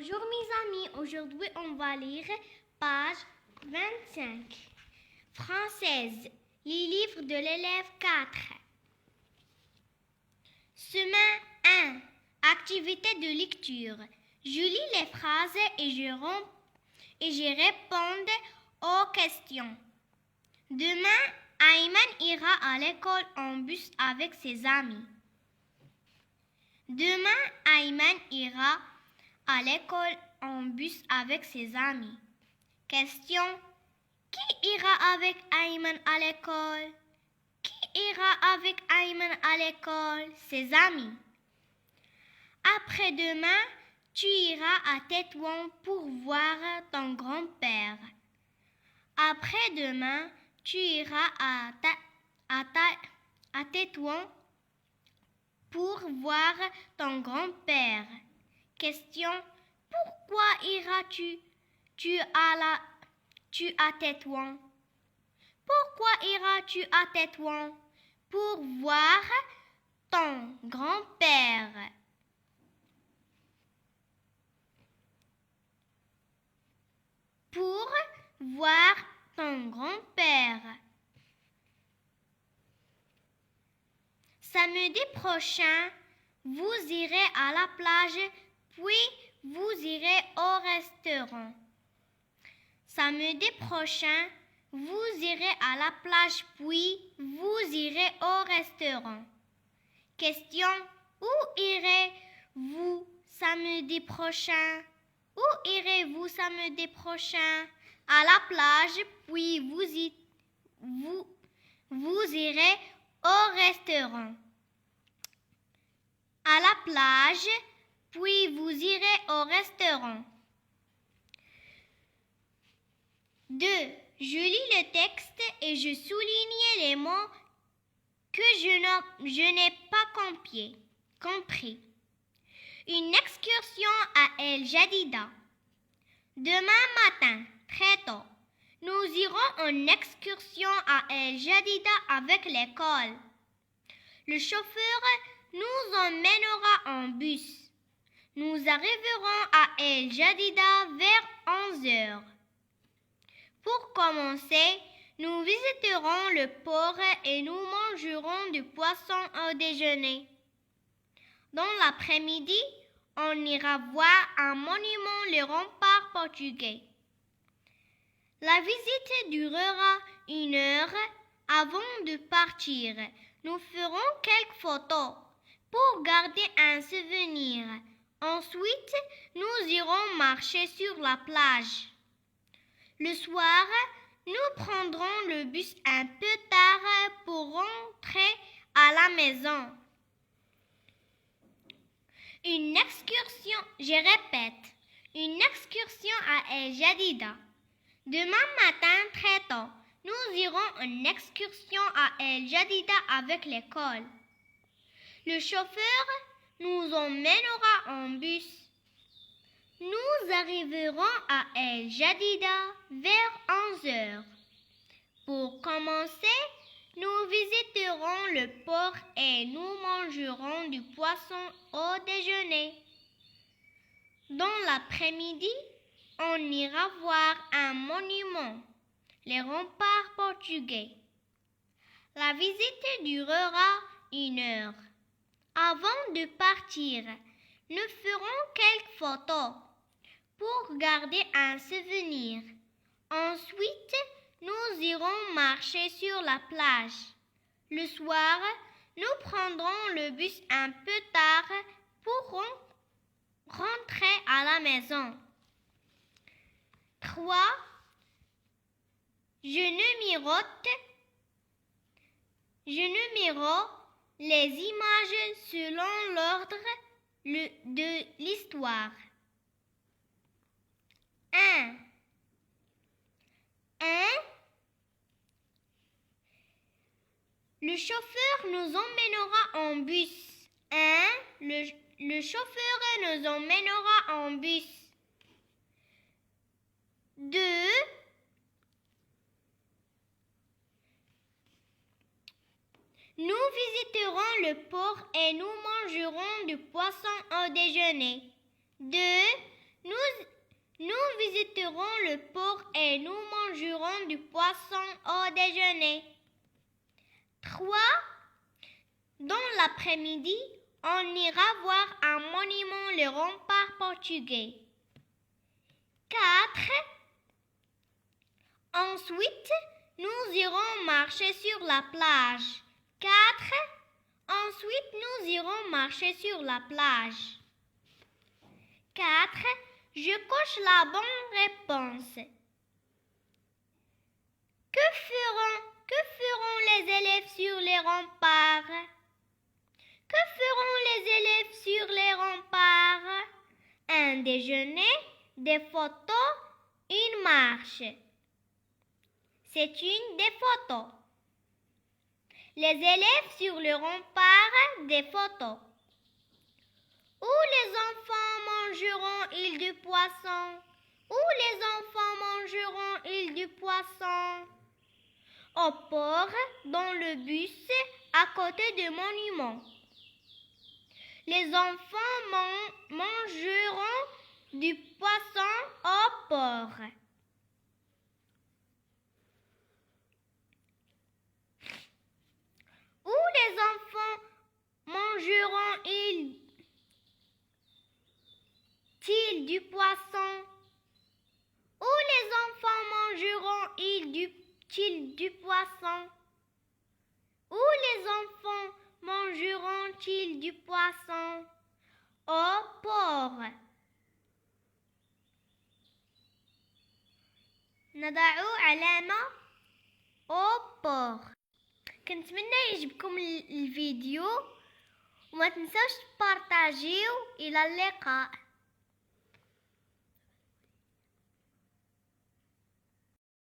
Bonjour mes amis, aujourd'hui on va lire page 25. Française, les livres de l'élève 4. Semaine 1. Activité de lecture. Je lis les phrases et je réponds aux questions. Demain, Ayman ira à l'école en bus avec ses amis. Demain, Ayman ira à l'école en bus avec ses amis. Question. Qui ira avec Ayman à l'école? Qui ira avec Ayman à l'école? Ses amis. Après-demain, tu iras à Tétouan pour voir ton grand-père. Après-demain, tu iras à Tétouan pour voir ton grand-père. Question. Pourquoi iras-tu à Tétouan? Pourquoi iras-tu à Tétouan? Pour voir ton grand-père. Pour voir ton grand-père. Samedi prochain, vous irez à la plage, puis vous irez au restaurant. Samedi prochain, vous irez à la plage, puis vous irez au restaurant. Question. Où irez-vous samedi prochain? Où irez-vous samedi prochain? À la plage, puis vous irez au restaurant. À la plage, puis vous irez au restaurant. 2. Je lis le texte et je souligne les mots que je n'ai pas compris. Une excursion à El Jadida. Demain matin, très tôt, nous irons en excursion à El Jadida avec l'école. Le chauffeur nous emmènera en bus. Nous arriverons à El Jadida vers 11 heures. Pour commencer, nous visiterons le port et nous mangerons du poisson au déjeuner. Dans l'après-midi, on ira voir un monument, le rempart portugais. La visite durera 1 heure. Avant de partir, nous ferons quelques photos pour garder un souvenir. Ensuite, nous irons marcher sur la plage. Le soir, nous prendrons le bus un peu tard pour rentrer à la maison. Une excursion à El Jadida. Demain matin, très tôt, nous irons en excursion à El Jadida avec l'école. Le chauffeur nous emmènera en bus. Nous arriverons à El Jadida vers 11 heures. Pour commencer, nous visiterons le port et nous mangerons du poisson au déjeuner. Dans l'après-midi, on ira voir un monument, les remparts portugais. La visite durera 1 heure. Avant de partir, nous ferons quelques photos pour garder un souvenir. Ensuite, nous irons marcher sur la plage. Le soir, nous prendrons le bus un peu tard pour rentrer à la maison. 3. Je numérote les images selon l'ordre de l'histoire. 1. Le chauffeur nous emmènera en bus. Le chauffeur nous emmènera en bus. 2. Nous visiterons le port et nous mangerons du poisson au déjeuner. 2. Nous Nous visiterons le port et nous mangerons du poisson au déjeuner. 3. Dans l'après-midi, on ira voir un monument, le rempart portugais. 4. Ensuite, nous irons marcher sur la plage. 4. Ensuite, nous irons marcher sur la plage. 4. Je coche la bonne réponse. Que feront les élèves sur les remparts? Que feront les élèves sur les remparts? Un déjeuner, des photos, une marche. C'est une des photos. Les élèves sur le rempart, des photos. Où les enfants mangeront-ils du poisson? Où les enfants mangeront-ils du poisson? Au port, dans le bus, à côté du monument. Les enfants mangeront du poisson au port. Où les enfants mangeront-ils du poisson? Où les enfants mangeront-ils du poisson? Où les enfants mangeront-ils du poisson? Au port. نضع علامة au port. كنتمنى يعجبكم الفيديو وما تنسوش تبارطاجيو. إلى اللقاء.